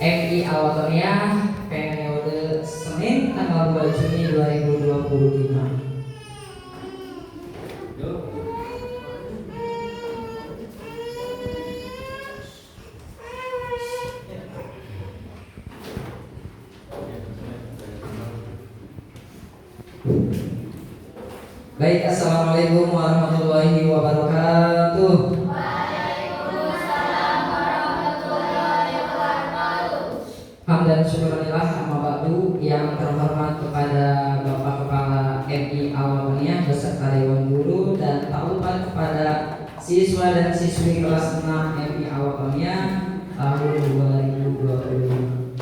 MI Al-Wataniyah periode Senin tanggal 2 Juni 2025. Baik, assalamualaikum warahmatullahi wabarakatuh. Waalaikumsalam warahmatullahi wabarakatuh. Hamdan syukurillah amma ba'du. Yang terhormat kepada Bapak Kepala MI Al-Wataniyah beserta Dewan Guru, dan tak lupa kepada siswa dan siswi kelas 6 MI Al-Wataniyah tahun 2025.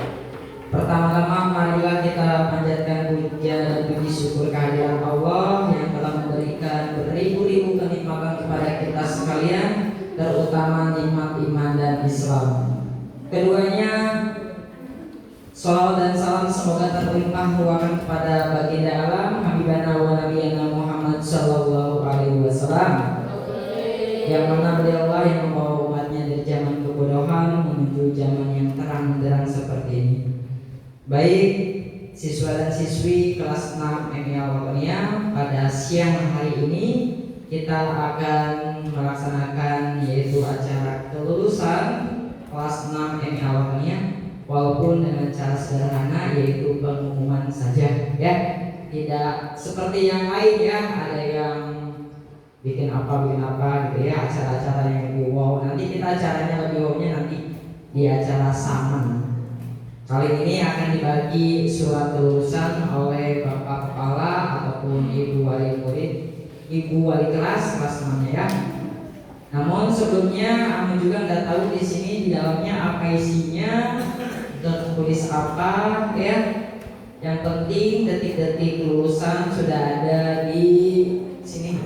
Pertama-tama marilah kita panjatkan pujian dan puji syukur kehadiran Allah yang telah memberikan beribu-ribu kenikmatan kepada kita sekalian, terutama nikmat iman dan Islam. Keduanya, salawat dan salam semoga terlimpah ruahkan kepada baginda alam Habibana wa Nabiyana Muhammad sallallahu alaihi wasallam, yang mana beliaulah yang membawa umatnya dari zaman kebodohan menuju zaman yang terang benderang seperti ini. Baik, siswa dan siswi kelas 6 MI Al-Wataniyah, pada siang hari ini kita akan melaksanakan yaitu acara kelulusan kelas 6 MI Al-Wataniyah, walaupun dengan cara sederhana yaitu pengumuman saja ya. Tidak seperti yang lain ya, ada yang bikin apa gitu ya, acara-acara yang lebih wow. Nanti kita acaranya lebih wownya nanti di acara saman. Kali ini akan dibagi surat kelulusan oleh Bapak Kepala ataupun Ibu Wali Murid, Ibu Wali kelas namanya ya. Namun sebelumnya Amin juga nggak tahu di sini di dalamnya apa isinya, tertulis apa ya. Yang penting detik-detik kelulusan sudah ada di sini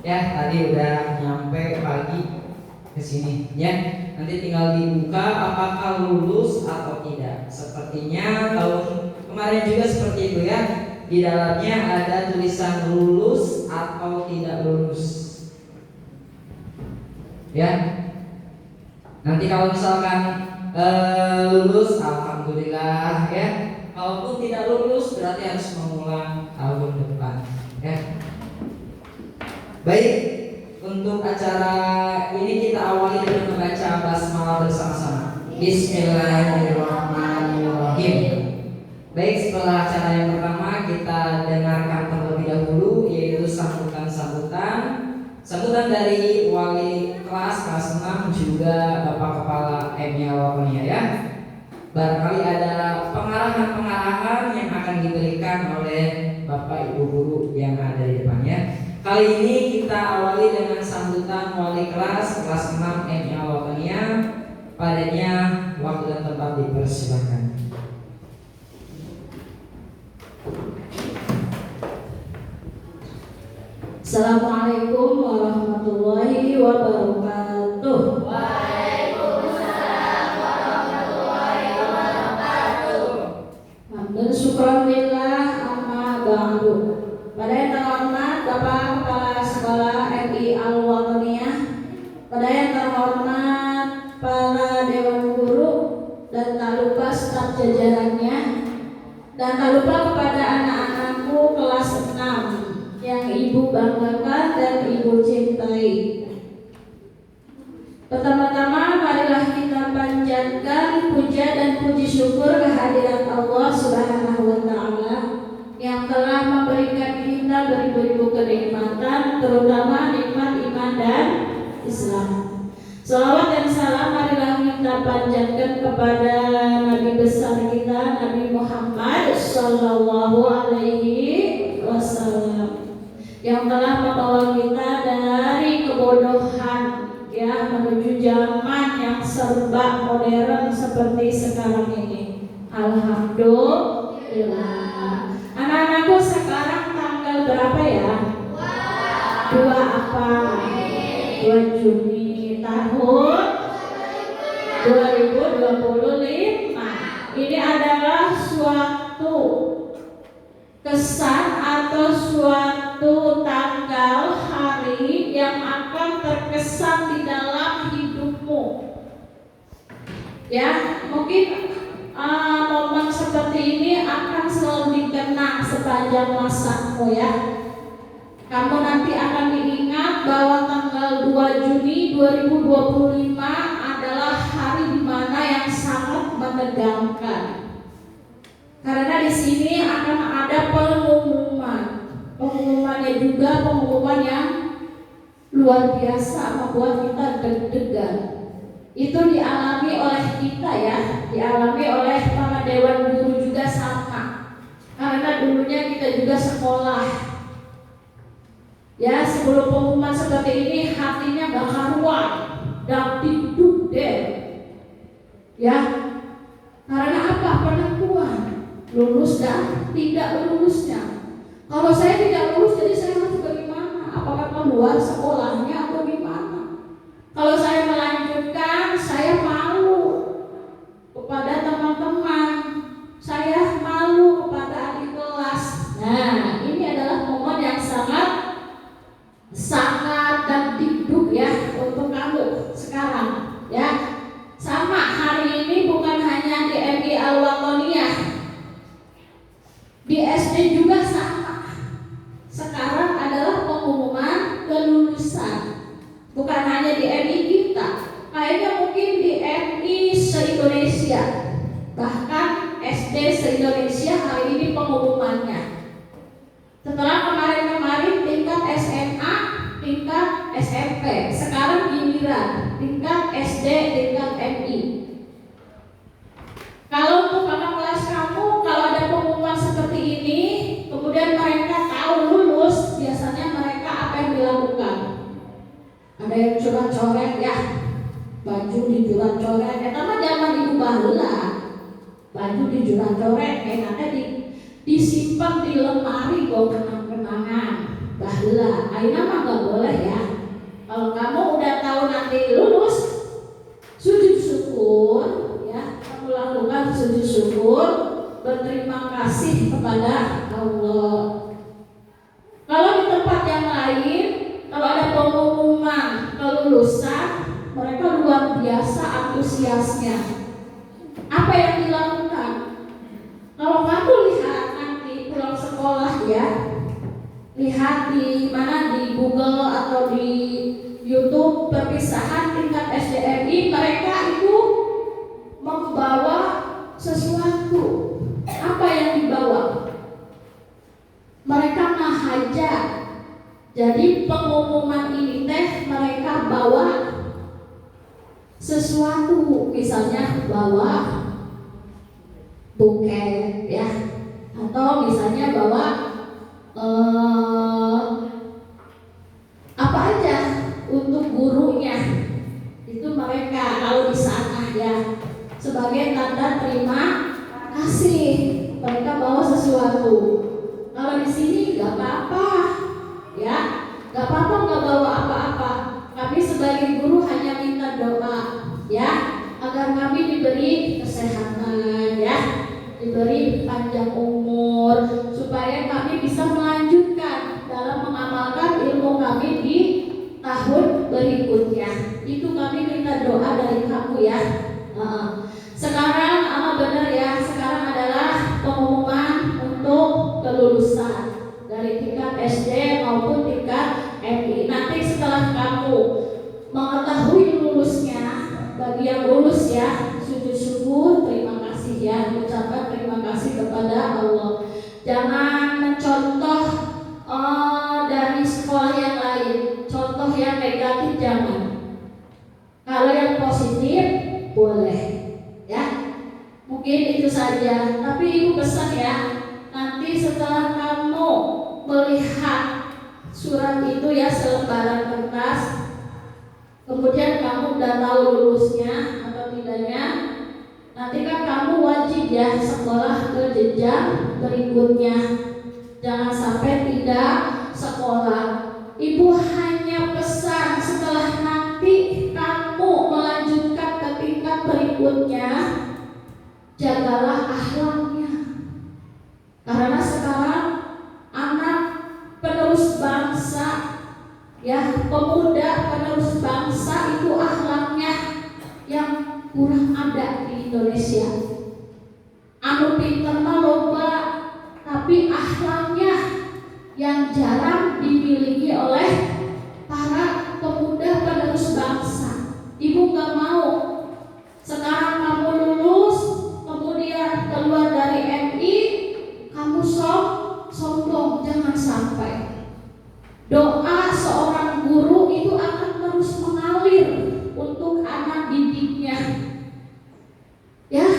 ya. Tadi udah nyampe pagi ke sini ya. Nanti tinggal dibuka apakah lulus atau tidak. Sepertinya tahun kemarin juga seperti itu ya. Di dalamnya ada tulisan lulus atau tidak lulus. Ya. Nanti kalau misalkan lulus, alhamdulillah ya. Kalaupun tidak lulus berarti harus mengulang tahun depan ya. Baik, untuk acara ini kita awali dengan membaca basmalah bersama-sama. Bismillahirrahmanirrahim. Baik, setelah acara yang pertama kita dengarkan terlebih dahulu yaitu sambutan dari wali kelas 6 juga Bapak Kepala MI Al-Wataniyah ya. Barangkali ada pengarahan yang akan diberikan oleh Bapak Ibu guru yang ada di depannya. Kali ini kita awali dengan sambutan wali kelas 6 MI Al-Wataniyah. Padanya waktu dan tempat dipersilakan. Assalamualaikum warahmatullahi wabarakatuh. Waalaikumsalam warahmatullahi wabarakatuh. Hamdan syukran lillah amma ba'du. Pada yang terhormat Bapak Kepala Sekolah MI Al-Wataniyah, pada yang terhormat para Dewan Guru, dan tak lupa staf jajarannya, dan tak lupa kepada anak-anakku kelas 6 yang Ibu banggakan dan Ibu cintai. Pertama-tama marilah kita panjatkan puja dan puji syukur kehadirat Allah Subhanahu wa Ta'ala yang telah memberikan kita beribu-ribu kenikmatan, terutama nikmat iman dan Islam. Salawat dan salam marilah kita panjatkan kepada Nabi besar kita, Nabi Muhammad Sallallahu Alaihi Wasallam, yang telah membawa kita dari kebodohan ya menuju zaman yang serba modern seperti sekarang ini. Alhamdulillah. Anak-anakku sekarang tanggal berapa ya? 2 apa? 2 Juni tahun 2025. Ini adalah suatu kesan atau suatu tanggal hari yang akan terkesan di dalam hidupmu. Ya, mungkin momen seperti ini akan selalu dikenang sepanjang masamu ya. Kamu nanti akan diingat bahwa tanggal 2 Juni 2025 adalah hari di mana yang sangat menegangkan. Karena di sini akan ada pengumuman. Pengumumannya juga pengumuman yang luar biasa, membuat kita deg-degan. Itu dialami oleh kita ya, dialami oleh para dewan guru juga sama. Karena dulunya kita juga sekolah. Ya, sebelum pengumuman seperti ini hatinya gak karuan, dagdikduk deh. Ya, karena apa? Penentuan lulus dan tidak lulusnya. Kalau saya tidak lulus, jadi saya harus bagaimana? Apakah keluar sekolahnya atau gimana? Kalau saya melanjutkan, saya malu kepada teman-teman, saya malu kepada adik kelas. Nah, ini adalah momen yang sangat dan dikduk ya untuk kamu sekarang ya. Sama hari ini bukan hanya di MI Al-Watoniyah, di SD juga sama. Sekarang adalah pengumuman kelulusan. Bukan hanya di MI kita, kayaknya mungkin di MI se-Indonesia, bahkan SD se-Indonesia hari ini pengumumannya. Setelah kemarin-kemarin tingkat SMA, tingkat SMP, sekarang giliran tingkat SD, tingkat MI. Kalau untuk kakak kelas kamu, kalau ada pengumuman seperti ini, kemudian mereka tahu lulus, biasanya mereka apa yang dilakukan? Ada yang coret-coret ya, baju dicoret-coret, mah zaman diubah lah, baju dicoret-coret, nanti disimpan di lemari kok kenang-kenangan, bahula, aina mah nggak boleh ya. Kalau kamu udah tahu nanti lulus, sujud syukur ya, kamu lakukan sujud syukur, berterima kasih kepada Allah. Kalau di tempat yang lain, kalau ada pengumuman kelulusan, mereka luar biasa antusiasnya. Apa yang dilakukan? Kalau kamu lihat nanti pulang sekolah ya, lihat di mana di Google atau di YouTube perpisahan tingkat SDMI, mereka itu membawa sesuatu. Apa yang dibawa? Mereka mahaja. Jadi pengumuman ini teh mereka bawa sesuatu, misalnya bawa buket ya, atau misalnya bawa apa aja untuk gurunya. Itu mereka kalau di sana ya, sebagai tanda terima kasih mereka bawa sesuatu. Kalau di sini nggak apa-apa ya, nggak apa-apa nggak bawa apa-apa. Kami sebagai guru hanya minta doa ya, agar kami diberi kesehatan ya, diberi panjang umur, supaya kami bisa melanjutkan dalam mengamalkan ilmu kami di tahun berikutnya. Itu kami minta doa dari kamu ya. Sekarang benar ya, sekarang adalah pengumuman untuk kelulusan dari tingkat SD maupun tingkat MI. Nanti setelah kamu mengetahui lulusnya, bagi yang lulus ya, sujud syukur, terima kasih ya, ucapkan terima kasih kepada Allah. Jangan mencontoh dari sekolah yang lain, contoh yang negatif jangan. Kalau yang positif boleh ya. Mungkin itu saja, tapi ibu pesan ya, nanti setelah kamu melihat surat itu ya, selembaran kertas, kemudian kamu udah tahu lulusnya atau tidaknya, nanti kan kamu wajib ya sekolah ke jenjang berikutnya. Jangan sampai tidak sekolah. Ibu hanya pesan setelah nanti kamu melanjutkan ke tingkat berikutnya, jagalah akhlaknya. Karena sekarang anak penerus bangsa ya, pemuda penerus bangsa itu akhlaknya yang kurang ada di Indonesia. anu pinter mah loba, tapi akhlaknya yang jarang dimiliki oleh para pemuda penerus bangsa. Ibu gak mau sekarang kamu lulus, kemudian keluar dari MI, kamu sombong, jangan sampai. Doa seorang guru itu akan terus mengalir untuk anak didiknya. Ya,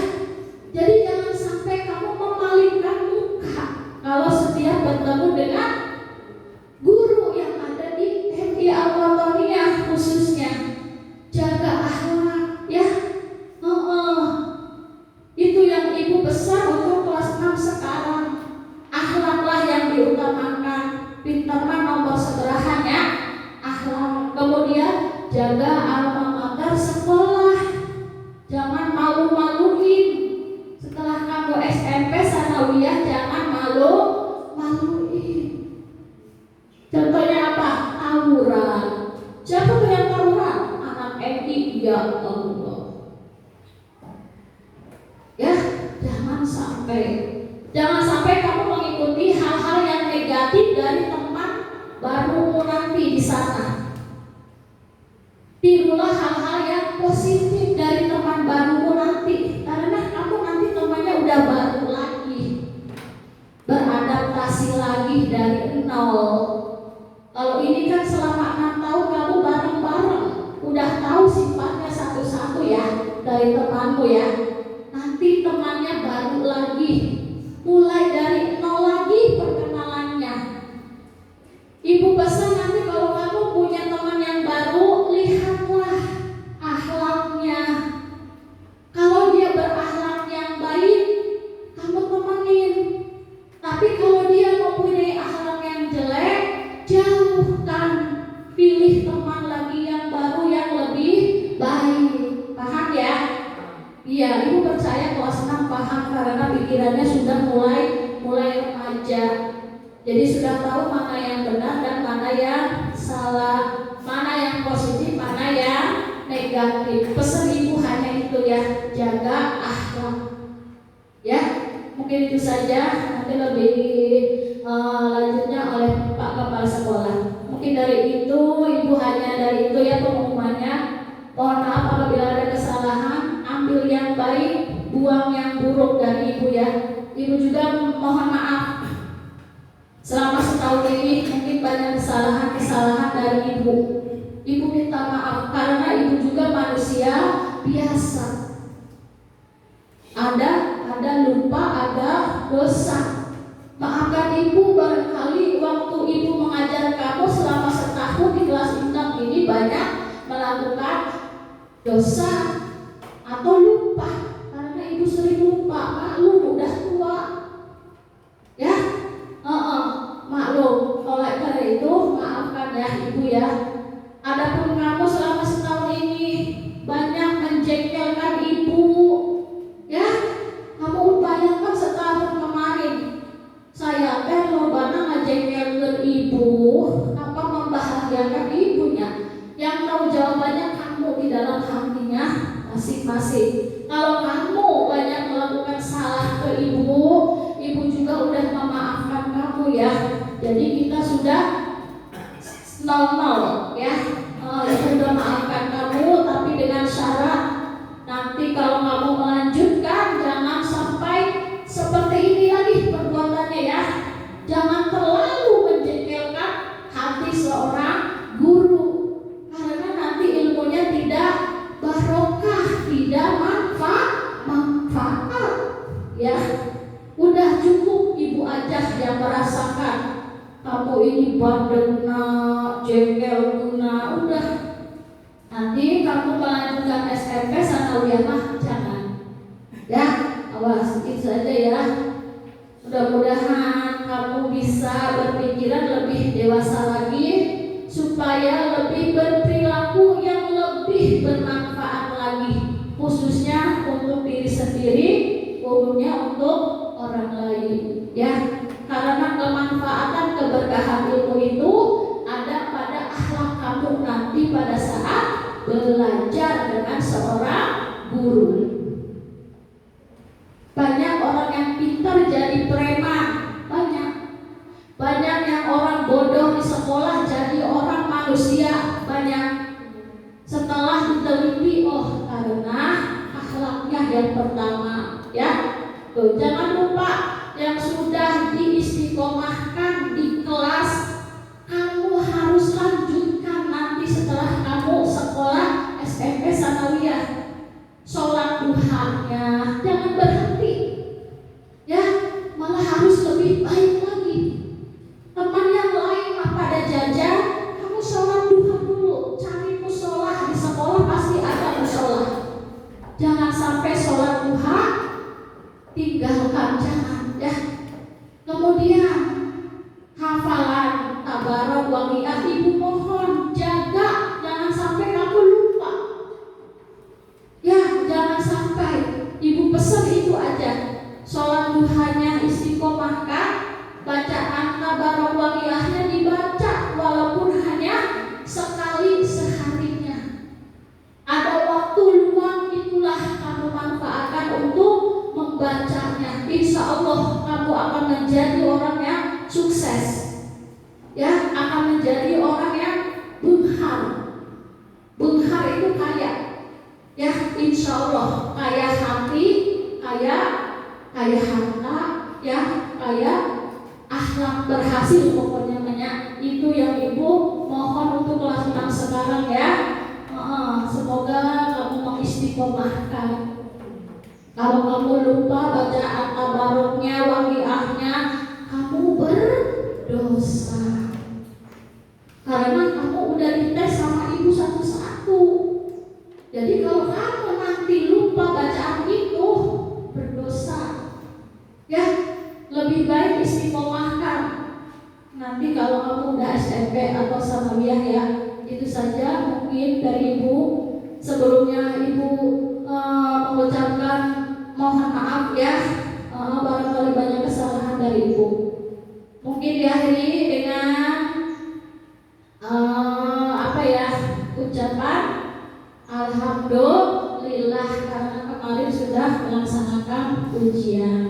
jadi jangan sampai kamu memalingkan muka kalau setiap bertemu dengan guru yang ada di MI Al-Wataniyah khususnya. Jaga akhlak, ya. Itu yang ibu besar untuk kelas 6 sekarang. Akhlaklah yang diutamakan. Pintar mah nomor seberahannya akhlak. Kemudian jaga alma mater sekolah. Jangan malu-maluin. Setelah kamu SMP sanawiyah jangan malu-maluin. Contohnya apa? Tawuran. Siapa tuh yang tawuran? Anak MI, ya Allah. Ya, jangan sampai kamu mengikuti hal-hal yang negatif dari teman barumu nanti di sana. Tirulah hal-hal yang positif dari teman barumu nanti, karena kamu nanti temannya udah baru lagi, beradaptasi lagi dari nol. Kalau ini kan selama 6 tahun kamu bareng-bareng, udah tahu sifatnya satu-satu ya dari temanmu ya. Nanti temannya baru lagi, mulai dari nol lagi perkenalannya. Ibu pesan nanti kalau kamu punya teman yang baru, lihatlah akhlaknya. Kalau dia berakhlak yang baik, kamu temenin. Tapi kalau dia mempunyai akhlak yang jelek, jauhkan. Pilih teman lagi yang baru yang lebih baik. Paham ya? Iya, ibu percaya kelas 6 paham karena pikirannya sudah mulai remaja. Jadi sudah tahu mana yang benar dan mana yang salah, mana yang positif, mana yang negatif. Pesan ibu hanya itu ya, jaga akhlak. Ya, mungkin itu saja. Nanti lebih lanjutnya oleh Pak Kepala Sekolah. Mungkin dari itu, ibu hanya dari itu ya pengumumannya. Mohon maaf apabila ada kesalahan. Ambil yang baik, buang yang buruk dari ibu ya. Ibu juga mohon maaf. Selama setahun ini mungkin banyak kesalahan dari ibu. Ibu minta maaf karena ibu juga manusia biasa. Ada lupa, ada dosa. Maafkan ibu, barangkali waktu ibu mengajar kamu selama setahun di kelas 6 ini banyak melakukan dosa atau lupa, karena ibu sering lupa, maklum udah tua ya, maklum. Oleh karena itu maafkan ya ibu ya. Adapun kamu selama setahun ini banyak menjengkelkan ibu ya, kamu upayakan setahun kemarin saya lobana ngejengkelkan ibu, apa membahagiakan ibunya. Yang tahu jawabannya kamu di dalam hatinya masing-masing. Kalau kamu banyak melakukan salah ke ibu, ibu juga udah memaafkan kamu ya. Jadi kita sudah nol ya. Ibu udah maafkan kamu, tapi dengan syarat nanti kalau kamu melanjutkan jangan sampai seperti ini lagi perbuatannya ya. Jangan terlalu menjengkelkan hati seorang guru, karena nanti ilmunya tidak barokah, tidak manfaat ya. Udah cukup ibu aja yang merasakan kamu ini bandena, jengkelna. Udah, nanti kamu melanjutkan SMP sanawiyah mah jangan ya. Awas sedikit saja ya. Mudah-mudahan kamu bisa berpikiran lebih dewasa lagi, supaya lebih berperilaku yang lebih bermanfaat lagi, khususnya untuk diri sendiri, umumnya untuk orang lain ya. Karena kemanfaatan keberkahan ilmu itu ada pada akhlak kamu nanti pada saat belajar dengan seorang guru. Banyak orang manusia banyak setelah diteliti, oh karena akhlaknya yang pertama, ya. Tuh, jangan lupa yang sudah diistiqomahkan di kelas, kamu harus lanjutkan nanti setelah kamu sekolah SMP sanawiyah. Sholat duhanya jangan berhenti, ya, malah harus lebih baik lagi. Teman yang lain mah pada jajan, kamu sholat duha dulu, cari musola di sekolah pasti ada musola. Jangan sampai sholat duha tinggalkan, jangan, ya. Kemudian hafalan tabarok waqiah, ibu mohon jaga, jangan sampai kamu lupa. Ya, jangan sampai. Ibu pesan itu aja. Sholat duhanya istiqomahkan, bacaan tabarok waqiahnya dibaca walaupun hanya sekali seharinya. Ada waktu luang, itulah kamu manfaatkan untuk membacanya. Insya Allah kamu akan menjadi orang yang sukses, ya, akan menjadi orang yang bunghar. Bunghar itu kaya, ya, insya Allah kaya hati, kaya harta, ya, kaya akhlak, berhasil pokoknya banyak. Itu yang ibu mohon untuk kelas 6 sekarang, ya. Semoga kamu mengistiqomahkan. Kalau kamu lupa bacaan tabaroknya, waqiahnya, kamu berdosa. Karena kamu udah dites sama ibu satu-satu. Jadi kalau kamu nanti lupa bacaan itu, berdosa. Ya, lebih baik istiqomahkan. Nanti kalau kamu udah SMP atau sanawiyah, ya, itu saja mungkin dari ibu. Sebelumnya ibu mengucapkan mohon maaf, ya, barangkali banyak kesalahan dari ibu. Mungkin diakhiri dengan ucapan alhamdulillah karena kemarin sudah melaksanakan ujian.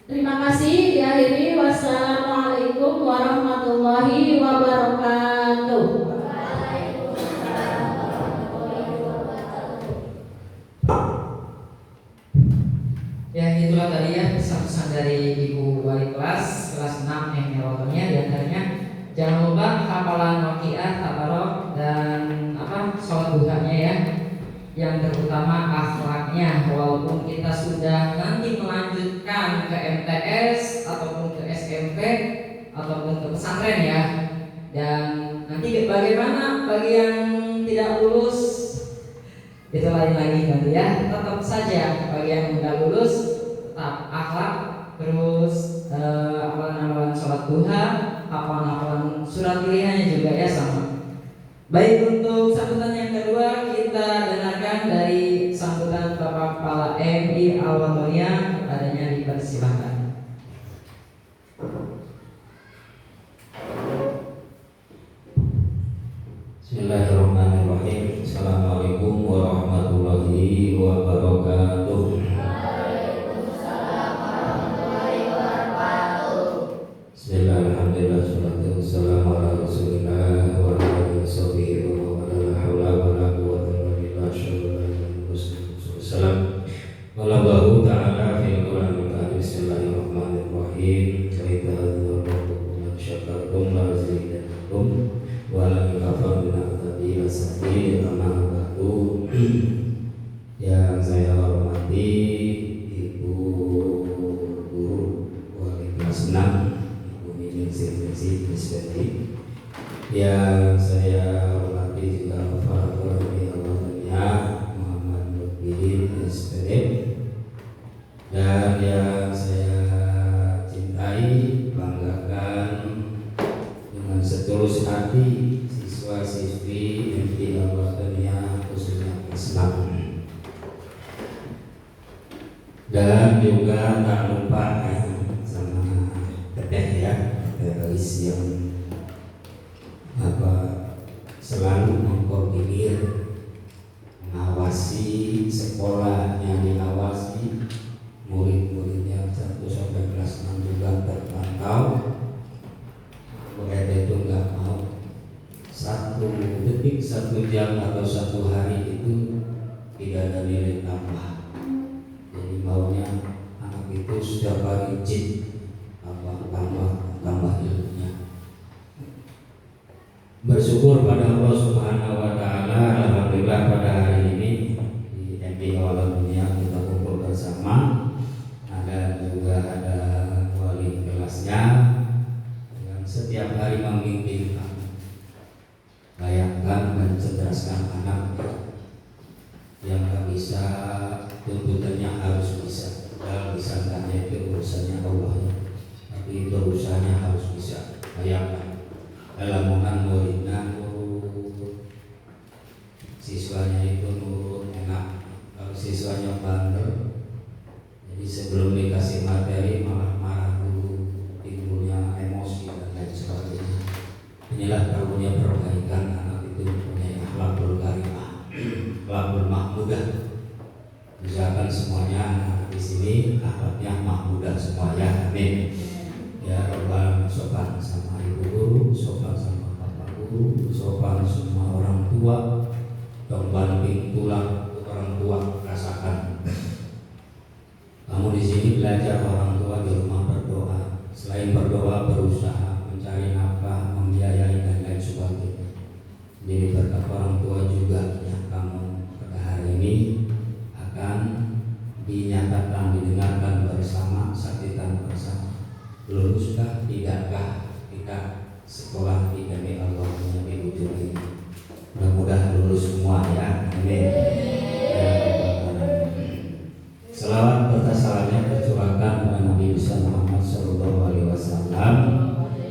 Terima kasih. Diakhiri, wassalamualaikum warahmatullahi wabarakatuh. Ya, itulah tadi ya pesan-pesan dari ibu wali kelas 6 yang merotonya. Di antaranya jangan lupa hafalan waqiah, tabarok, dan sholat duhanya, ya. Yang terutama akhlaknya. Walaupun kita sudah nanti melanjutkan ke MTS ataupun ke SMP ataupun ke pesantren, ya. Dan nanti bagaimana bagi yang tidak lulus, itu lain lagi nanti, ya. Tetap saja bagi yang sudah lulus tetap akhlak, terus amalan-amalan sholat duha, hafalan surat pilihannya juga, ya, sama. Baik, untuk sambutan yang kedua kita dengarkan dari sambutan Bapak Kepala MI Al-Watoniyah, adanya dipersilahkan. Bismillahirrahmanirrahim. Assalamualaikum warahmatullahi wabarakatuh. Bismillah, alhamdulillah, salatu wassalamu ala rasulillah wa ala alihi wa sahbihi wa man la haula wa la quwwata illa billah. Sallallahu alaihi ta'ala fil Qur'anil karim. Bismillahirrahmanirrahim. Wa idza rabbukum syakartum la azidannakum wa la yakfur bina sabili kama ba'du. Yang saya hormati Ibu Guru Wali kelas 6, yang saya hormati juga para ulama Muhammad Nurdin SPD, dan yang saya cintai, banggakan dengan setulus hati siswa-siswi MI Al-Watoniyah khususnya kelas 6, dan juga tak lupa sama Teteh, ya, teroris yang selalu mengkoordinir, mengawasi sekolahnya, diawasi murid-muridnya 1 sampai kelas 6 juga terpantau. Bu Ede itu nggak mau 1 terus setiap hari tambah ilmunya. Bersyukur pada Allah Subhanahu wa taala, alhamdulillah pada hari ini di MBI Awal Dunia kita kumpul bersama. Ada wali kelasnya yang setiap hari membimbing kami, layakkan mencerdaskan anak yang tak bisa, tuntutannya harus bisa. Padahal bisa enggaknya itu urusannya Allah, tapi berusaha harus bisa. Layakkan lamongan muridnya nurut, siswanya itu nurut, enak. Kalau siswanya bandel, jadi sebelum dikasih materi malah marah dulu, timbulnya emosi dan lain sebagainya. Inilah karunia perbaikan anak itu punya akhlakul karimah, akhlakul mahmudah. Usahakan semuanya anak di sini akhlaknya mahmudah semuanya, amin. Ya Rabbal sopan sama ibu guru, sopan sama bapak guru, sopan semua orang tua, pembanting tulang orang tua rasakan. Kamu di sini belajar orang tua di rumah berdoa, selain berdoa berusaha mencari nafkah, membiayai dan lain sebagainya. Jadi berkat orang tua juga yang kamu pada hari ini akan dinyatakan, didengarkan bersama, saksikan bersama. Luluskah tidakkah kita sekolah di MBI Allah Dunia ujung ini? Mudah-mudahan lulus semua ya, amin. Selawat bertasalamnya tercurahkan kepada Nabi besar Muhammad SAW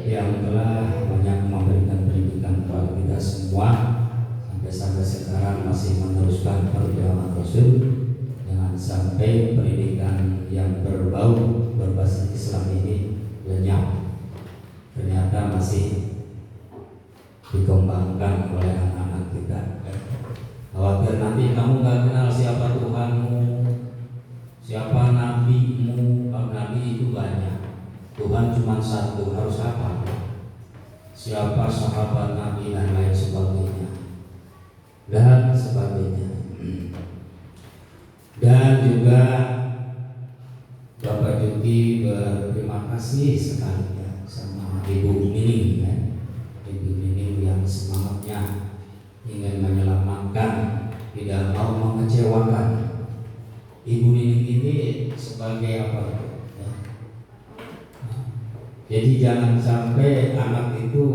yang telah banyak memberikan pendidikan kepada kita semua sampai sekarang masih meneruskan perjuangan Rasul. Jangan sampai pendidikan yang berbau berbahasa Islam ini lenyap, ternyata masih dikembangkan oleh anak-anak kita. Khawatir nanti kamu gak kenal siapa Tuhanmu, siapa nabimu. Kalau nabi itu banyak, Tuhan cuma satu, harus apa? Siapa sahabat nabi dan lain sebagainya dan sebagainya. Dan juga Bapak Juki berterima kasih sekali ya sama Ibu Nining ya. Ibu Nining yang semangatnya ingin menyelamatkan, tidak mau mengecewakan. Ibu Nining ini sebagai apa ya? Jadi jangan sampai anak itu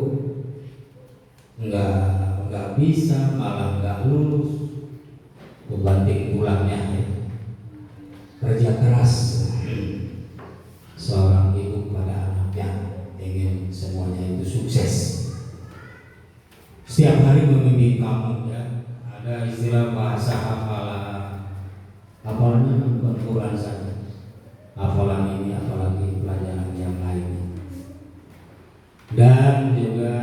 nggak bisa, malah nggak lulus, membanting tulangnya ya. Kerja keras seorang ibu pada anaknya, ingin semuanya itu sukses. Setiap hari membimbing kamu ya. Ada istilah bahasa hafalannya bukan Quran saja, hafalan ini apalagi pelajaran yang lainnya. Dan juga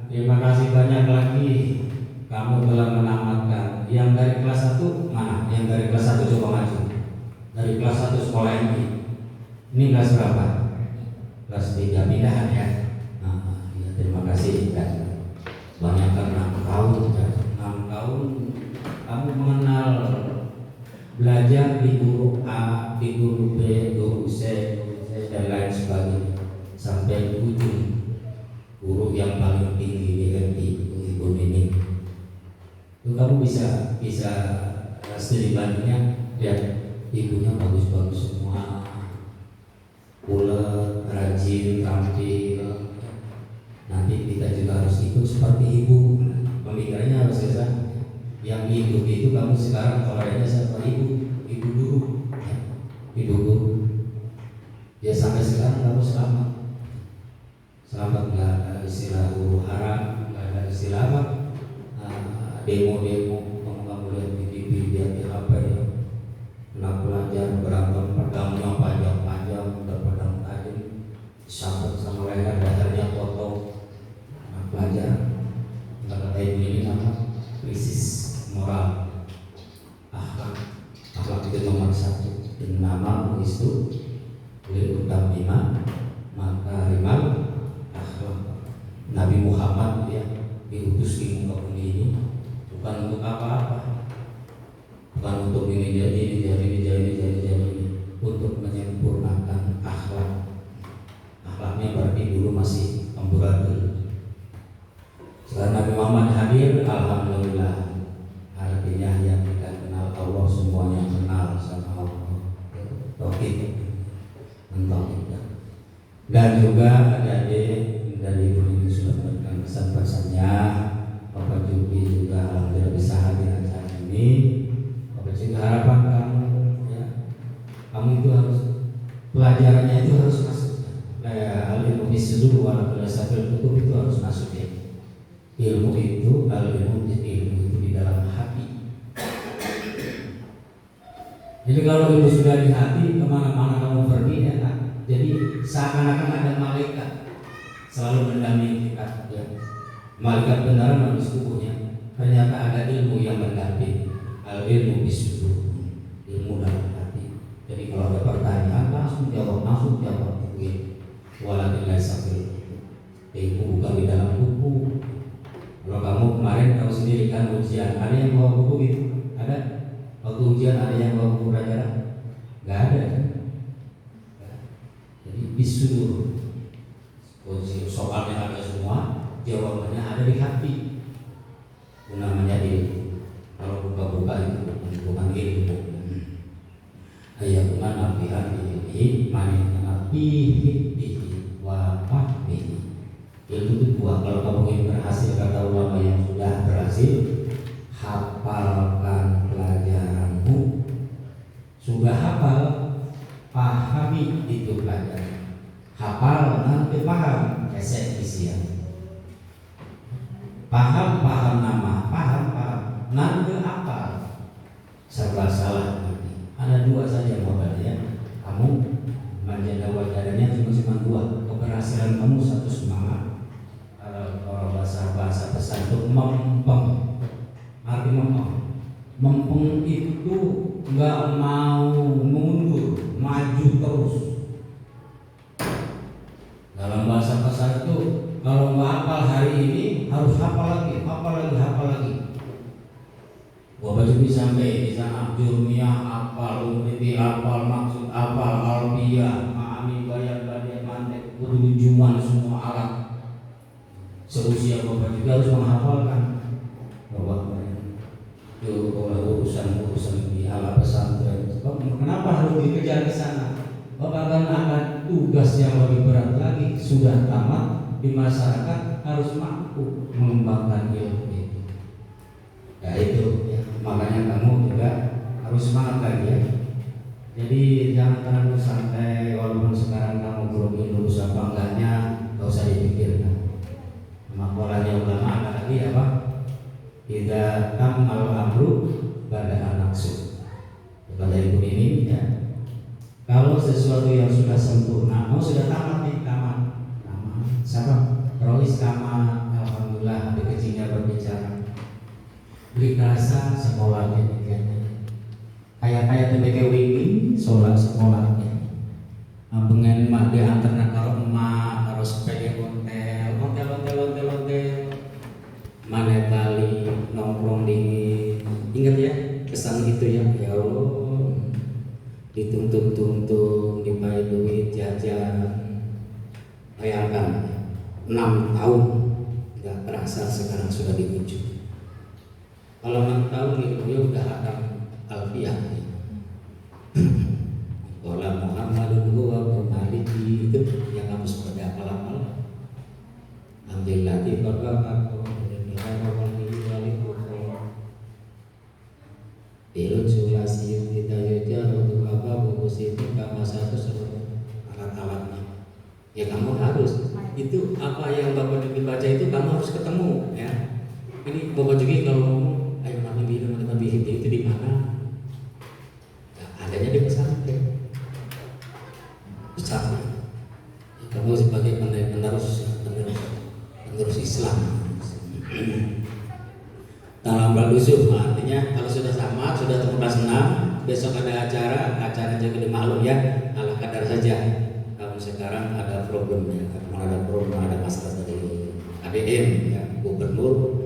terima kasih banyak lagi kamu telah menamatkan. Yang dari kelas 1 mana? Yang dari kelas 1 coba maju. Dari kelas 1 sekolah ini kelas berapa? Kelas 3 pindahan ya. Nah, ya, terima kasih dan banyak karena 6 tahun ya. 6 tahun kamu mengenal belajar di guru A, di guru B, guru C dan lain sebagainya sampai ujung guru yang paling tinggi di MBI, Ibu Nining. Itu kamu bisa studi bandingnya lihat. Ibunya bagus-bagus semua, ulet, rajin, terampil. Nanti kita juga harus ikut seperti ibu. Pemikirannya harus sama. Yang hidup itu kamu sekarang kawannya siapa? Ibu guru, ya. Ibu guru. Ya sampai sekarang kamu selamat. Selamat, nggak ada istilah guru haram, nggak ada istilah apa? Demo-demo kamu lihat di TV, lihat di HP ya. Anak pelajar berantem pedangnya panjang-panjang, berpedang tajam, disambut sama leher, lehernya potong. Anak pelajar, kata ini nama krisis moral. Akhlak itu nomor 1. Nama itu lil utamima maka rimal akhlak. Nabi Muhammad ya diutus di muka bumi ini bukan untuk apa-apa. Bukan untuk ini jadi, untuk menyempurnakan Dan juga adik-adik dari Ibu ini sudah memberikan pesan-pesannya. Bapak Juki juga alhamdulillah bisa hadir acara ini. Bapak juga harapan kamu ya, kamu itu harus pelajarannya itu harus masuk. Al-ilmu bisudur wal filosofi itu harus masuk ya. Ilmu itu ilmu itu di dalam hati. Jadi kalau ilmu sudah di hati, kemana-mana kamu pergi ya kan? Jadi seakan-akan ada malaikat selalu mendampingi kita ya. Malaikat benaran manusia tubuhnya. Ternyata ada ilmu yang mendampingi. Al-ilmu bisudur, ilmu dalam hati. Jadi kalau ada pertanyaan langsung jawab gitu. Walakin laisa fil ilmu bukan di dalam buku. Kalau kamu kemarin tahu sendiri kan ujian, ada yang bawa buku gitu? Ada? Waktu ujian ada yang bawa buku pelajaran? Gak ada kan? Jadi bisudur, soalnya ada semua, jawabannya ada di hati. Itu namanya ilmu. Kalau buka-buka itu bukan ilmu. Ayakuman apihan ini manin apihi wa fahmihi. Ilmu itu dua. Kalau kamu ingin berhasil, kata ulama yang sudah berhasil, hafalkan pelajaranmu. Sudah hafal, pahami itu pelajaran. Hafal nanti paham, esek isian. Paham nama, paham nanti hafal, serba salah. Ada dua saja modalnya. Kamu menjaga wajarnya cuma dua. Keberhasilan kamu satu semangat. Kalau bahasa pesan itu mempeng. Arti mempeng itu nggak mau mundur, maju terus. Dalam bahasa pesan itu kalau nggak hafal hari ini harus hafal lagi. Bapak juga sampai di sana jurmiyah hafal, umriti hafal, maksud hafal, alfiyah, ma'ami, bayan, badiah, mantek, ujungan semua alat. Seusia Bapak juga harus menghafalkan. Bapak itu urusan di alat pesantren. Kenapa harus dikejar ke sana? Bapak akan ada tugas yang lebih berat lagi. Sudah tamat di masyarakat harus mampu mengembangkan ilmu itu. Ya itu ya. Makanya kamu juga harus semangat lagi ya. Jadi jangan terlalu santai. Walaupun sekarang kamu belum lulus apa enggaknya, gak usah dipikirkan. Makalahnya ulama ada lagi apa? Tidak tamal amru pada anak su. Kata ibu ini ya. Kalau sesuatu yang sudah sempurna, sudah tamat nih, tamat. Siapa? Rois tamat. Alhamdulillah, adik kecilnya berbicara. Beli rasa sekolahnya kayak TBK Wiki sholat sekolahnya pengen mak diantar karo emak karo sepeda ontel mana kali nongkrong dingin. Ingat ya kesan itu ya Allah, dituntun dibayar duit jajan. Bayangkan 6 tahun nggak terasa sekarang sudah di ujung. Kalau 6 tahun ilmunya udah akan alfiah. Kalau Muhammadun huwa maliki itu yang kamu sudah hafal. Alhamdulillah di bapak aku nilai ilmu sulasi hidayah untuk apa buku itu kama satu seluruh alat-alatnya. Ya kamu harus itu apa yang bapak dibaca itu kamu harus ketemu ya. Ini bapak juga kalau ngomong ayo nabi itu di mana? Nah, adanya di pesantren. Pesantren. Kamu sebagai penerus Islam. Dalam Yusuf, artinya kalau sudah sama, sudah temu kelas 6, besok ada acara jaga di maklum ya, ala kadar saja. Kamu sekarang ada problemnya, ada problem, ada masalah dari ADM ya, gubernur.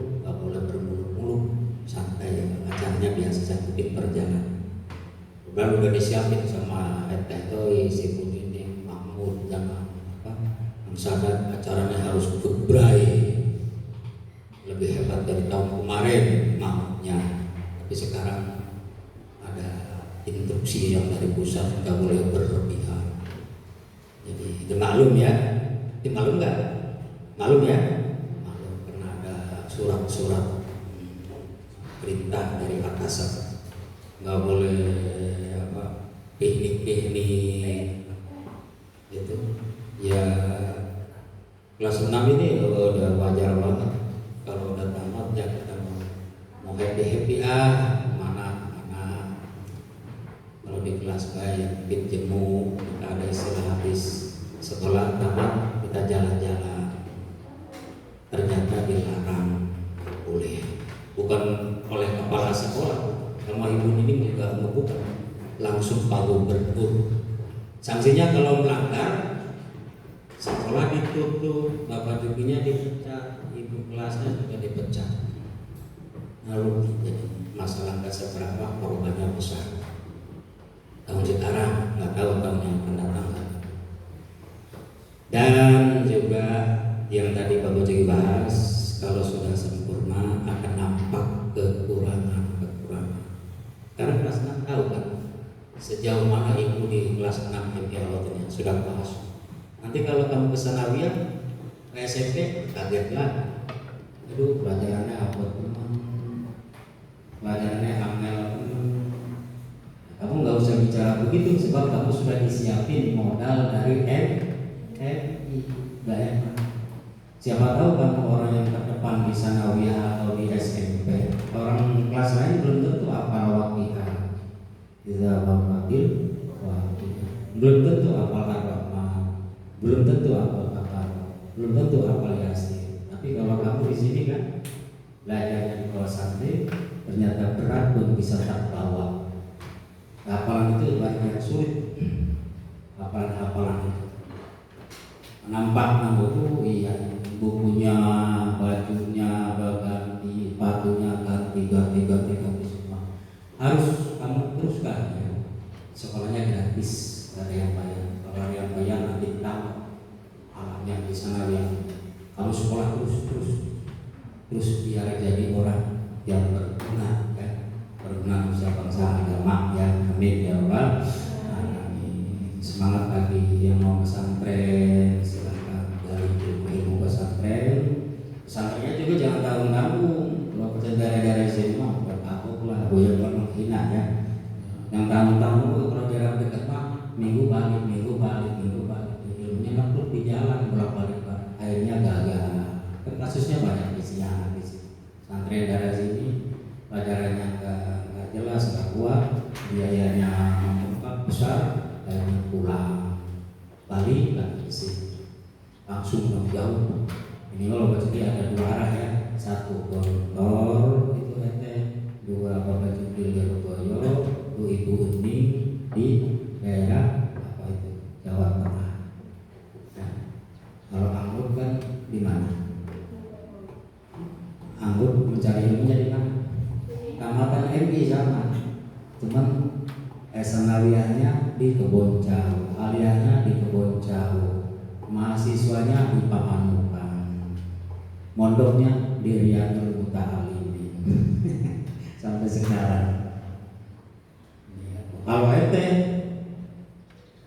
Santai ya, acaranya biasa saya ikutin perjalanan. Kemudian udah disiapin sama Teh Toi, si Pudin, Mahmud, jangan apa, misalkan acaranya harus gebrai, lebih hebat dari tahun kemarin Mahmudnya. Tapi sekarang ada instruksi yang dari pusat nggak boleh berlebihan. Jadi dimaklum ya, dimaklum nggak? Maklum ya, maklum karena ada surat-surat perintah dari atasan nggak boleh piknik gitu ya. Kelas 6 ini udah wajar banget kalau udah tamat ya kita mau happy mana kalau di kelas kayak jemu kita ada istilah habis sekolah tamat kita jalan-jalan, ternyata dilarang boleh, bukan oleh kepala sekolah sama ibu ini juga bukan langsung pagu berbur. Sanksinya kalau melanggar sekolah ditutup, bapak jubinya dipecat, ibu kelasnya juga dipecat. Lalu jadi masalah nggak seberapa, korbannya besar. Tahun sekarang nggak tahu tahun yang akan datang. Dan juga yang tadi Pak Bojegi bahas, kalau sudah sempurna akan nampak kekurangan. Karena kelas 6 tahu kan sejauh mana ilmu di kelas 6 MPLOT-nya sudah bahas. Nanti kalau kamu ke sanawiyah, ke SMP, kaget lah. Aduh, pelajarannya apa teman? Pelajarannya angel teman. Kamu nggak usah bicara begitu sebab kamu sudah disiapin modal dari MFI. Gak enak. Siapa tahu kamu orang yang terdepan di sanawiyah atau di SMP. Orang kelas lain belum tentu hafal Waqiah. Tidak hafal belum tentu hafal Ar-Rahman, belum tentu hafal Al-Fatihah, belum tentu hafal Yasin. Tapi kalau kamu di sini kan belajarnya di bawah santri, ternyata berat pun bisa terbawa. Hafalan itu banyak sulit. Hafalan itu nampak itu iya, bukunya, bajunya ganti, sepatunya ganti semua. Harus kamu teruskan ya. Sekolahnya gratis, gak ada yang bayar. Kalau ada yang bayar nanti tamat alamnya di sana yang kamu sekolah terus biar jadi orang yang berguna kan, berguna usaha bangsa agama ya. Amin ya Allah. Semangat bagi yang mau pesantren, silakan dari ilmu pesantren. Pesantrennya juga jangan tanggung-tanggung. Kalau daerah-daerah sini mah berkapuk lah, boyong menghina ya. Yang tanggung-tanggung kalau jarak dekat mah minggu balik. Ilmunya ngepluk di jalan bolak-balik, akhirnya gagal. Kan kasusnya banyak di sini. Pesantren daerah sini pelajarannya nggak jelas, nggak kuat, biayanya besar. Dan pulang balik lagi ke sini langsung jauh. Ini kalau berarti ada dua arah ya, satu Gontor itu dua Bapak Jubil Garuboyo, itu Ibu Uning di daerah apa itu Jawa Tengah. Nah, kalau Anggut kan di mana? Anggut mencari ilmunya di mana? Tamatan MI sama, cuman sanawiyahnya di Kebon Jauh, aliyahnya di Kebon Jauh, mahasiswanya di Pamanukan, mondoknya di Riyadul Muta'alimin sampai sekarang. Kalau ente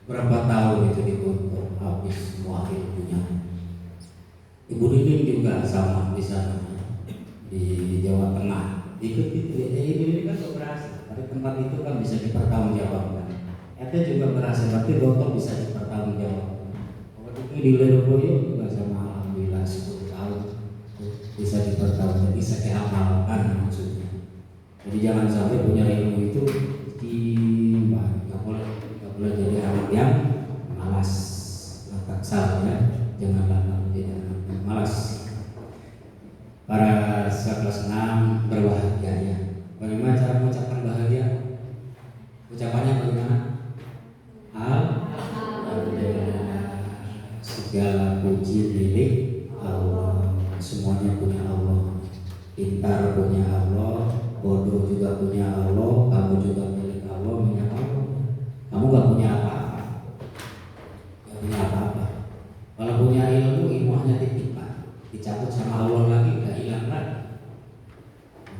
berapa tahun itu di Guntur habis semua ilmunya. Ibu Nining juga sama di sana di Jawa Tengah. Ikut itu, ibu ini kan berhasil. Tapi tempat itu kan bisa dipertanggungjawabkan. Ente juga berhasil, berarti dokter bisa dipertanggungjawabkan. Waktu itu di Lirboyo juga sama alhamdulillah 10 tahun bisa dipertanggungjawabkan, bisa diamalkan maksudnya. Jadi jangan sampai punya ilmu itu nggak boleh jadi anak yang malas, taksal ya. Janganlah menjadi anak yang malas. Para kelas 6 berbahagia ya. Bagaimana cara mengucapkan bahagia? Ucapannya bagaimana? Alhamdulillah. Segala puji milik Allah. Semuanya punya Allah. Pintar punya Allah, bodoh juga punya Allah, kamu juga milik Allah, punya Allah. Kamu gak punya apa-apa. Gak punya apa-apa. Kalau punya ilmu hanya dititipkan, dicabut sama Allah lagi, gak hilang lagi.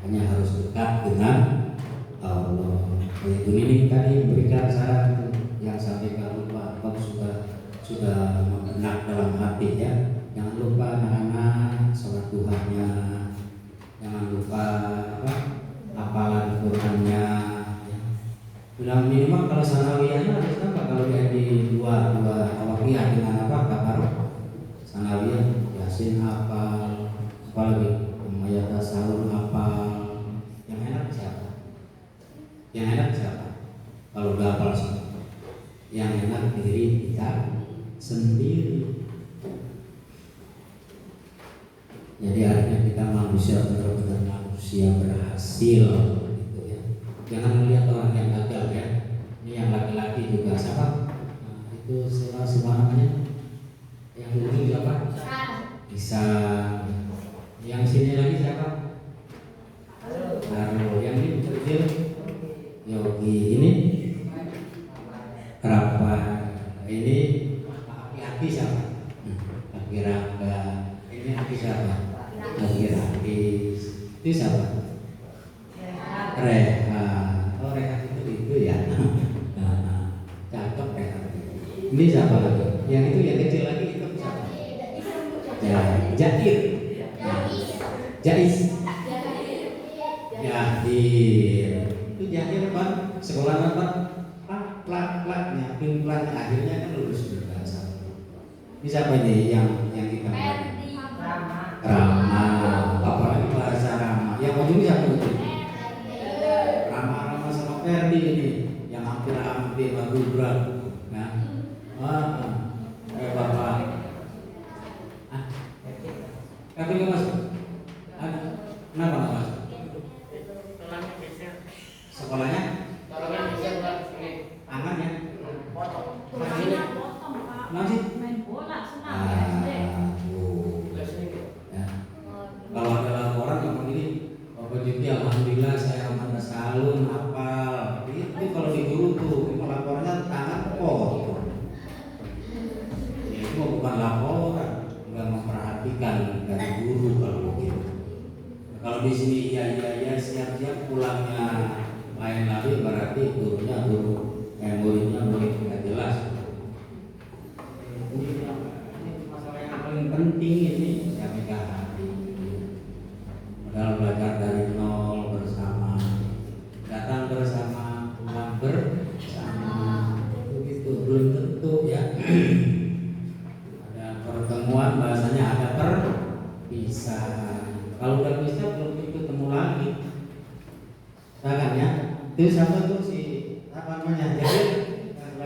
Makanya harus dekat dengan Allah. Ibu ini tadi memberikan saran yang sampai kalau Pak sudah yang enak diri kita sendiri. Jadi artinya kita manusia benar-benar manusia berhasil gitu ya. Jangan melihat orang yang gagal ya. Ini yang laki-laki juga siapa? Nah, itu semua namanya. Yang ujung siapa? Bisa. Yang sini lagi siapa? Halo. Yang ini kecil Yogi. Ini Rafa. Ini Aki siapa? Aki Rangga. Ini Aki siapa? Aki Rakis. Itu siapa? Rehan. Oh Rehan itu ya. Nah, cakep Rehan. Ini siapa lagi? Yang itu yang kecil lagi itu siapa? Jair. Jais. Jahir. Itu Jahir Pak. Sekolah apa? Plak akhirnya kan lulus juga. Ini siapa ini yang kita Rama, apalagi bahasa Rama. Yang ujungnya siapa itu? Rama sama Ferdi ini, yang hampir berat. Nah, bapak. Tapi nggak masuk. Kenapa nggak masuk? Sekolahnya? Tangan ya? Nanti? Kalau ada laporan ngomong ini, Bapak Juti alhamdulillah saya aman salun hafal. Itu kalau di guru tuh, itu laporannya tangan kotor. Ya, itu bukan laporan, nggak memperhatikan dari guru kalau begitu. Kalau di sini iya siap-siap pulangnya lain lagi berarti muridnya nggak jelas. Ini masalah yang paling penting ini yang kita hadapi. Padahal belajar dari nol bersama, datang bersama, pulang bersama, begitu belum tentu ya. Ada pertemuan bahasanya ada perpisahan. Kalau udah bisa belum tentu ketemu lagi. Jangan ya. Itu sama tuh si apa namanya? Jadi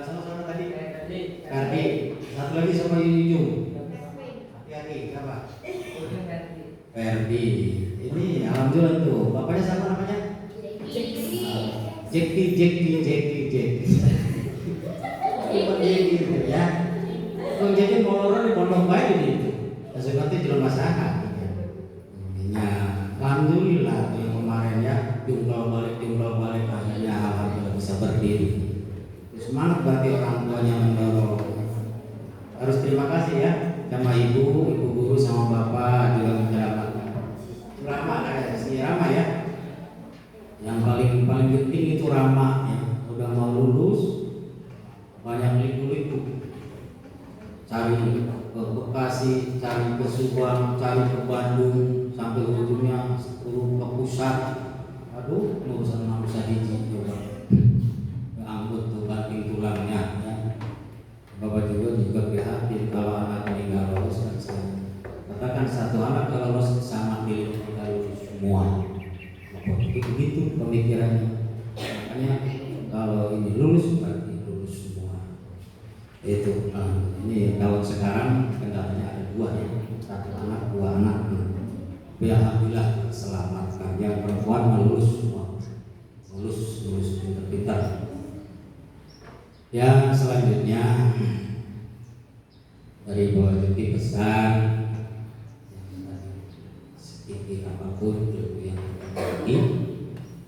sama tadi Kardi. Satu lagi sama Yuyung. Hati-hati siapa? Ferdi. Ini alhamdulillah tuh. Bapaknya siapa namanya? Jeki. Gitu ya. Kalau jadi mau orang di pondok baik ini itu. Seperti di rumah sana. Ya, alhamdulillah yang kemarin ya jungkal balik akhirnya alhamdulillah bisa berdiri. Semangat berarti orang tuanya mendorong. Harus terima kasih ya sama ibu guru sama bapak juga menyelamatkan. Si Rama ya. Yang paling penting itu Rama ya. Udah mau lulus banyak liku-liku. Cari ke Bekasi, cari ke Subang, cari ke Bandung sampai ujungnya turun ke pusat. Aduh, urusan manusia hiji coba. Angkut tuh banting tulangnya ya. Bapak juga prihatin kalau anak meninggal lolos kan saya katakan satu anak kalau lolos sama pilih kita lulus semua. Begitu pemikirannya. Makanya kalau ini lulus berarti lulus semua. Itu ini tahun sekarang kendalanya ada dua ya, satu anak dua anak. Ya alhamdulillah selamatkan yang perempuan lulus semua, lulus pintar. Yang selanjutnya dari Bapak Juti pesan sedikit apapun ilmu yang kita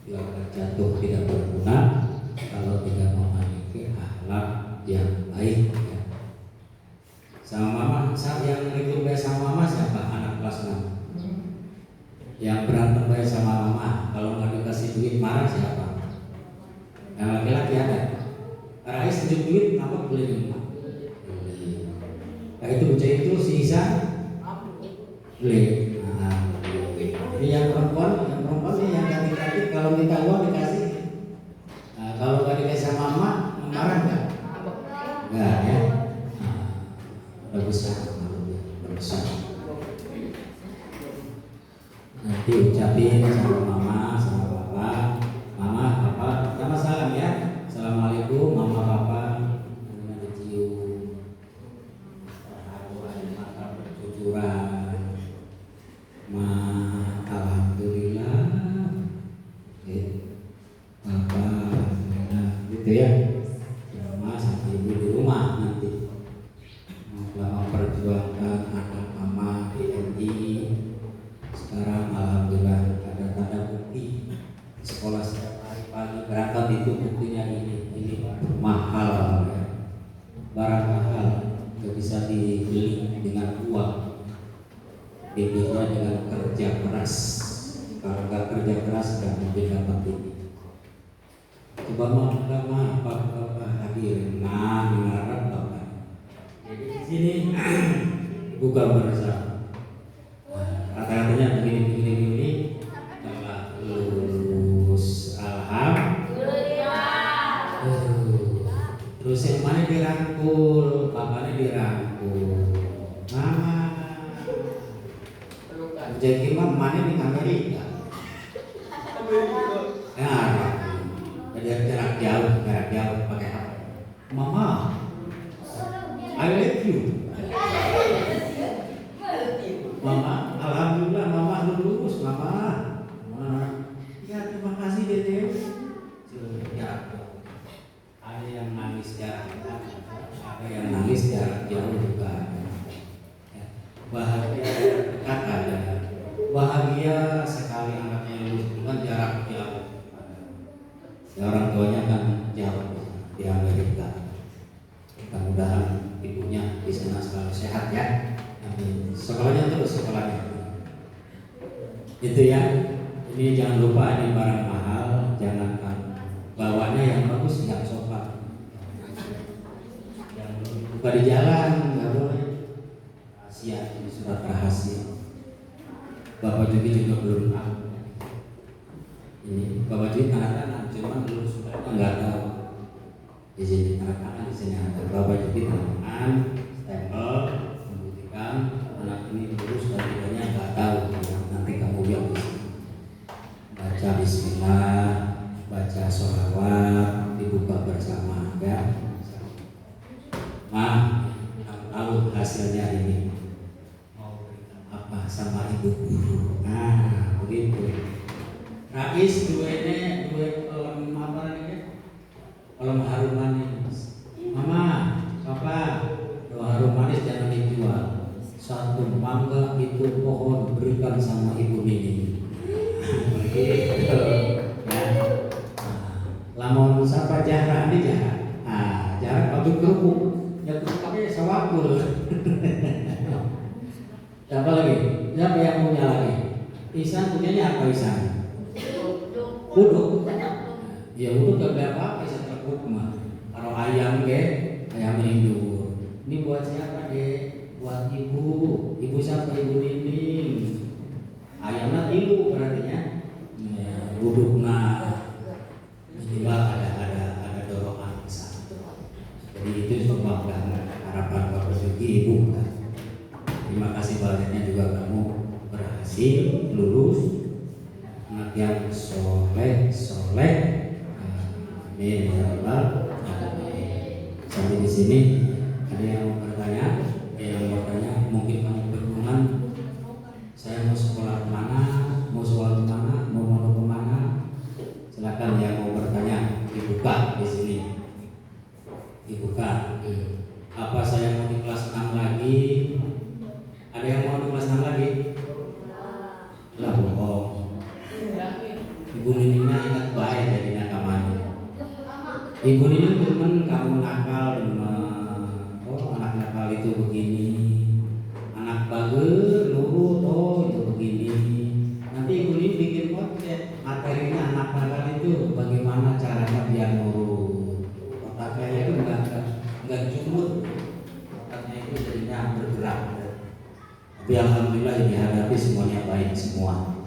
bila jatuh tidak berguna kalau tidak memiliki akhlak yang baik ya. Sama mama, yang ribut baik sama mama siapa? Anak kelas 6 yang berantem baik sama mama, kalau nggak dikasih duit marah siapa? Yang laki-laki ada. Rais tunjuk duit, kenapa beli rumah? Nah itu bocah itu si Isa beli. Nah, ini yang perempuan nih yang cantik-cantik kalau minta uang dikasih. Nah, kalau nggak dikasih sama mama, marah nggak? Nggak ya. Udah besar. Nanti ucapin sama mama, sama papa, mama, papa, sama salam ya. Assalamualaikum, mama, papa. sesuai dengan kerja keras. Kalau nggak kerja keras nggak mungkin dapat ini. Coba mah Bapak hadir, nah dilarang Bapak. Jadi di sini buka bersama. Kata-katanya begini. Telah lulus, alhamdulillah. Terus yang mana dirangkul, bapaknya dirangkul. Mama, jadi mana di Amerika? Ya, jarak jauh pakai apa? Mama, I love you. Mama, alhamdulillah mama lulus, mama. Ya terima kasih Dede. Ya, ada yang nangis jarak jauh juga. Ya, bahagia sekali anaknya lulus, bukan jarak jauh. Ya, orang tuanya kan jauh di Amerika. Mudah-mudahan ibunya di sana selalu sehat ya. Amin. Sekolahnya terus sekolahnya. Itu ya. Ini jangan lupa ini barang mahal, jangan bawanya yang bagus, yang sopan. Yang buka di jalan nggak boleh. Rahasia, ini surat rahasia. Bapak juga belum tahu. Ini Bapak Juki tanda tangan, cuma belum sudah nggak tahu. Di sini tanda tangan, di sini ada Bapak Juki tanda tangan, stempel, membuktikan anak ini lulus dan tidaknya nggak tahu. Nanti kamu bilang di sini. Baca Bismillah, baca sholawat, dibuka bersama ya. Tahu hasilnya ini. Mau berikan apa sama ibu guru? Nah, begitu. Rais duanya apa namanya? Kolom harum manis. Mama, papa, doa harum manis jangan dijual. Satu mangga itu pohon berikan sama ibu Nini. Begitu. Ya. Lamun siapa jarang ini jarang. Jarang pabrik kerupuk. Yang kerupuk pakai sawakul. Siapa lagi? Siapa yang punya lagi? Isan punyanya apa Isan? Uduk. Ya uduk gak beli apa-apa Isan terkuk mah. Kalau ayam ayam rindu. Ini buat siapa buat ibu. Ibu siapa? Ibu Nining. Ayamnya ibu berarti ya. Uduk minimal ada dorongan besar. Jadi itu semua harapan Bapak Juki ibu kan. Terima kasih banyaknya juga kamu berhasil lulus, anak yang soleh. Amin ya Allah. Sampai di sini ada yang mau bertanya? Mungkin kamu berhubungan. Saya mau sekolah kemana? Mau mondok kemana? Silakan yang mau bertanya dibuka di sini. Dibuka. Apa saya mau di kelas 6 lagi? Ada yang mau di kelas 6 lagi? Lah bohong. Ibu Nininya ingat baik jadinya kamu. Ibu Nini teman kamu nakal teman. Oh anak nakal itu begini. Anak bager nurut itu begini. Nanti Ibu Nini bikin podcast materinya anak nakal itu bagaimana caranya biar nurut. Otaknya itu enggak jumut. Otaknya itu jadinya bergerak. Tapi alhamdulillah ini hadapi semuanya baik semua.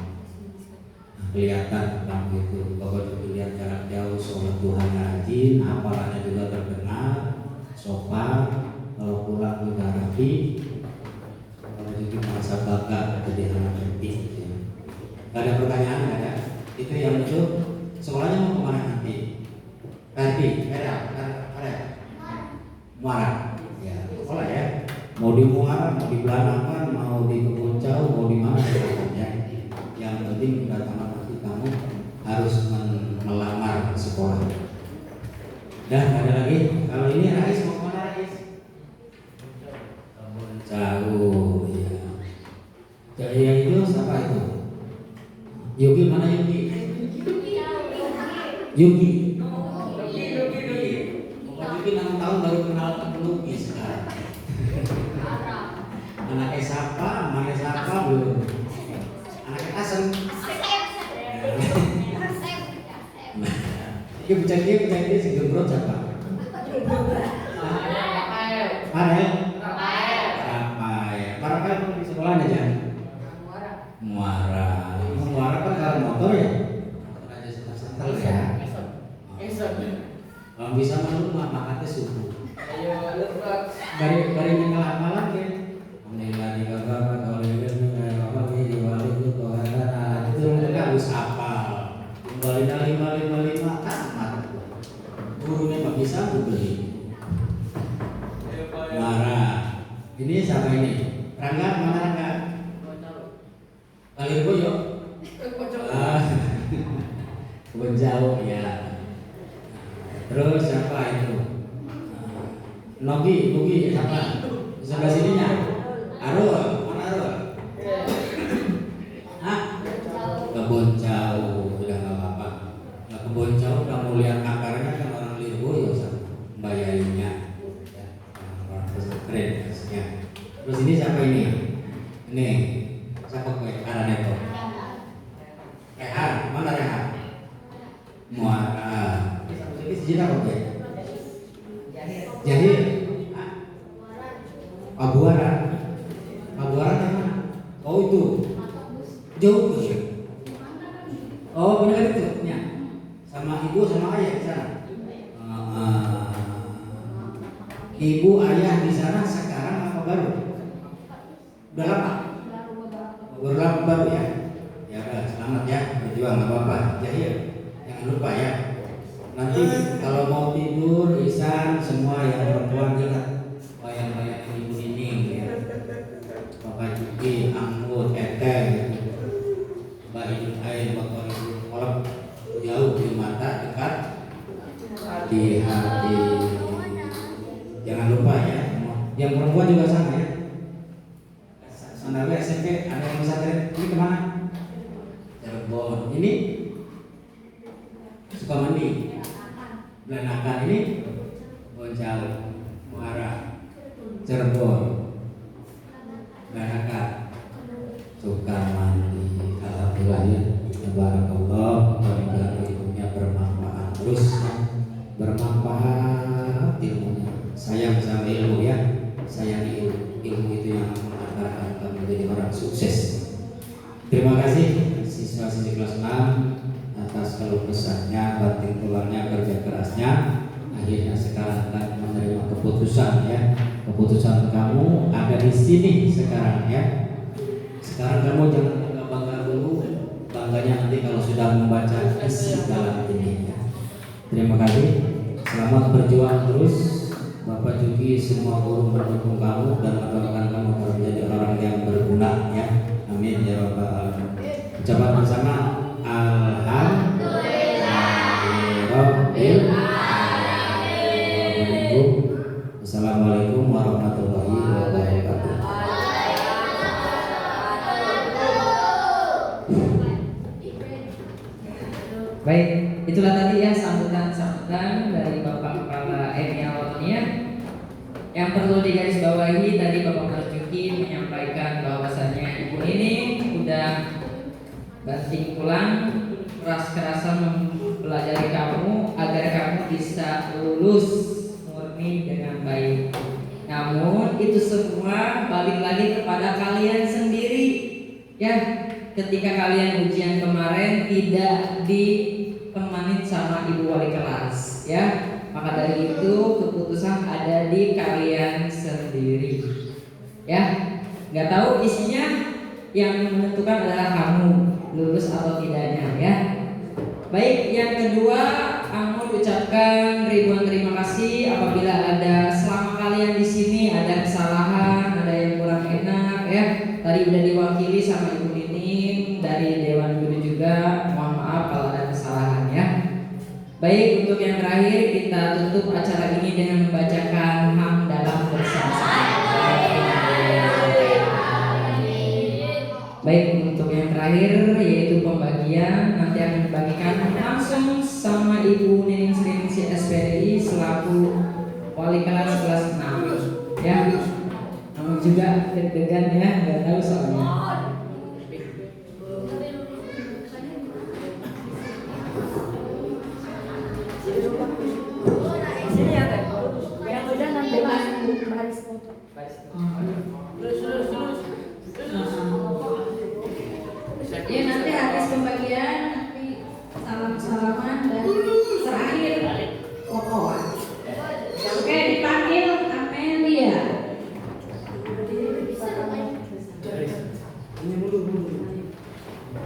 Kelihatan kamu itu Bapak juga lihat jarak jauh, sholat Tuhan rajin, hafalannya juga terdengar, sopan, kalau pulang juga rapi. Kalau juga merasa bangga jadi anak penting. Gak ada pertanyaan, gak ada. Itu yang lucu. Sekolahnya mau kemana nanti? Nanti, ada. Muara. Ya, sekolah ya. Mau di Muara, mau di Belanakan, mau di Kebun-Jauh, mau di mana ya. Yang penting kedatangan nanti kamu harus melamar sekolah. Dan ada lagi. Kalau ini Rais mau kemana Rais? Jauh ya. Yang itu siapa itu? Yuki mana Yuki? Yuki. Yuki 6 tahun baru kenal pelukis sekarang. Anaknya siapa? Mana siapa belum? Anaknya asem. Ini bercanda si gembrot siapa? Rafael. Rafael di sekolah aja. Muara kan kalau motor ya. Motor aja santai ya. Kalau bisa malu makanya subuh. Bari malam ya. Menilai kakak kalau itu harus hafal. Kembali 555 tamat. Gurunya Pak bisa beli. Marah. Ini siapa ini? Rangga, mana Rangga? Kalir boyo. Kebun jauh ya. Terus siapa itu? Nogi siapa? Sebelah sininya. Arul, mana Arul? Kebun jauh, udah nggak apa-apa. Nah, kebun jauh udah mau lihat akarnya kan orang Lirboyo sama Mbak Yayunya. Ya, orang keren maksudnya. Terus ini siapa ini? Ini siapa kue? Araneto. Rehan, mana Rehan? Muara. Ini sejenak apa kue? Jahir. Pabuaran yang mana? Oh itu. Jauh tuh ya. Oh benar itu, ya. Sama ibu sama ayah di sana. Ibu ayah di sana sekarang apa baru? Udah lama? Baru ya. Ya udah selamat ya, berjuang nggak apa-apa. Jahil, jangan lupa ya. Nanti kalau mau tidur, Isan semua yang perempuan ingat wayang-wayang ibu Nining ya. Bapak Juki, Anggut, Eteng, Mbak Idul Air, Bapak Ibu Kolom, jauh di mata, dekat di hati. Jangan lupa ya. Yang perempuan juga sama ya. Sandawe SMP ada yang pesantren. Ini kemana? Cirebon. Ini Sukamandi. Belanakan ini Boncao, Muara, Cirebon, Belanakan, Sukamandi. Alhamdulillah ya. Barakallah, mudah-mudahan ilmunya bermanfaat terus, bermanfaat ilmunya. Sayang sama ilmu ya, sayang ilmu itu yang mengantarkan kita menjadi orang sukses. Terima kasih siswa-siswi kelas 6 atas keluh kesahnya, banting tulangnya, kerja kerasnya. Akhirnya sekarang akan menerima keputusan ya. Keputusan kamu ada di sini sekarang ya. Sekarang kamu jangan bangga dulu, bangganya nanti kalau sudah membaca isi dalam ini ya. Terima kasih. Selamat berjuang terus. Bapak Juki, semua guru mendukung kamu dan mendoakan kamu agar menjadi orang yang berguna ya. Amin ya rabbal alamin. Ucapan bersama Alhamdulillahirabbil alamin. Assalamualaikum warahmatullahi wabarakatuh. Baik, itulah tadi ya sambutan dari Bapak Kepala MI Al-Wataniyah. Yang perlu digarisbawahi tadi Bapak Marzuki menyampaikan bahwasannya ibu ini udah banting tulang keras-kerasan mempelajari kamu agar kamu bisa lulus murni dengan baik. Namun itu semua balik lagi kepada kalian sendiri ya. Ketika kalian ujian kemarin tidak ditemani sama ibu wali kelas ya, maka dari itu keputusan ada di kalian sendiri ya. Nggak tahu isinya, yang menentukan adalah kamu lulus atau tidaknya ya. Baik, yang kedua Angul ucapkan ribuan terima kasih apabila ada selama kalian di sini ada kesalahan, ada yang kurang enak ya. Tadi udah diwakili sama Ibu Nining dari Dewan Guru juga. Mohon maaf kalau ada kesalahan ya. Baik, untuk yang terakhir kita tutup acara ini dengan membacakan hamdalah bersama-sama. Baik, untuk yang terakhir yaitu pembagian nanti akan dibagikan langsung sama Ibu Nining Sriningsih SPDI selaku wali kelas 6 ya. Namun juga deg-degan ya, nggak tahu soalnya. baris foto. Ya nanti habis pembagian nanti salam-salaman dan terakhir kokoan. Oke, dipanggil Amelia.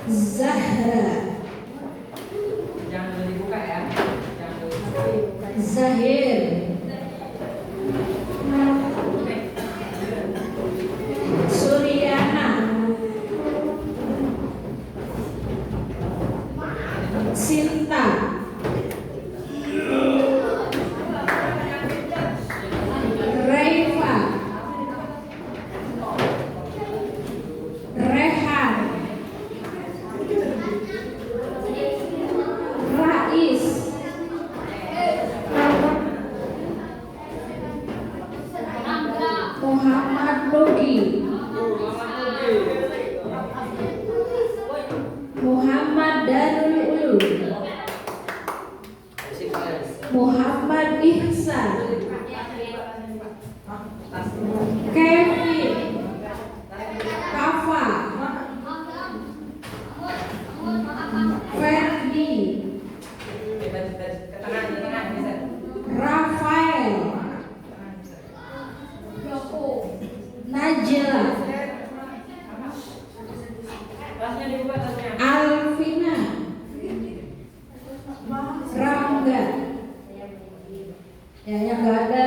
Zahra. Jangan dulu dibuka ya. Jangan dulu. Zahir. Suryana. Sinta. Raifa. Rehan. Rais. Muhammad Luki. Muhammad Darul Ulum. Muhammad Ihsan. Kevin. Kafa. Ferdi. Rafael. Najla. Alvina. Rangga. Ya yang nggak ada.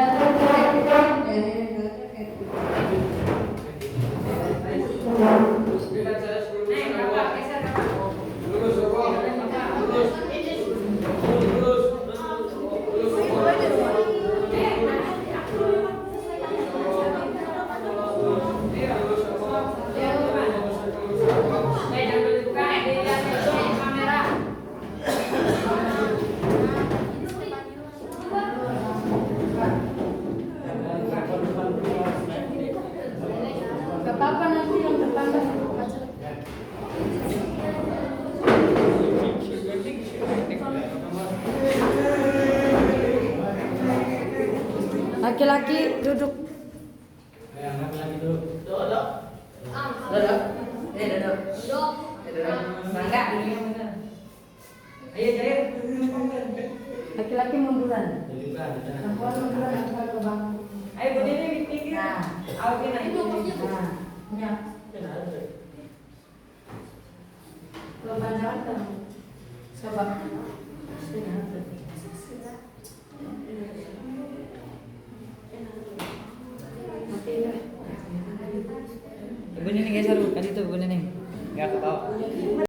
Apa nanti yang depan laki-laki duduk. Laki-laki duduk. Duduk. Mangga dulu yang benar. Ayo Jair. Laki-laki munduran. Perempuan Munduran ke bang. Ayo berdiri di pinggir. Alvina itu. Ya. Kalau banjaran kan. Coba.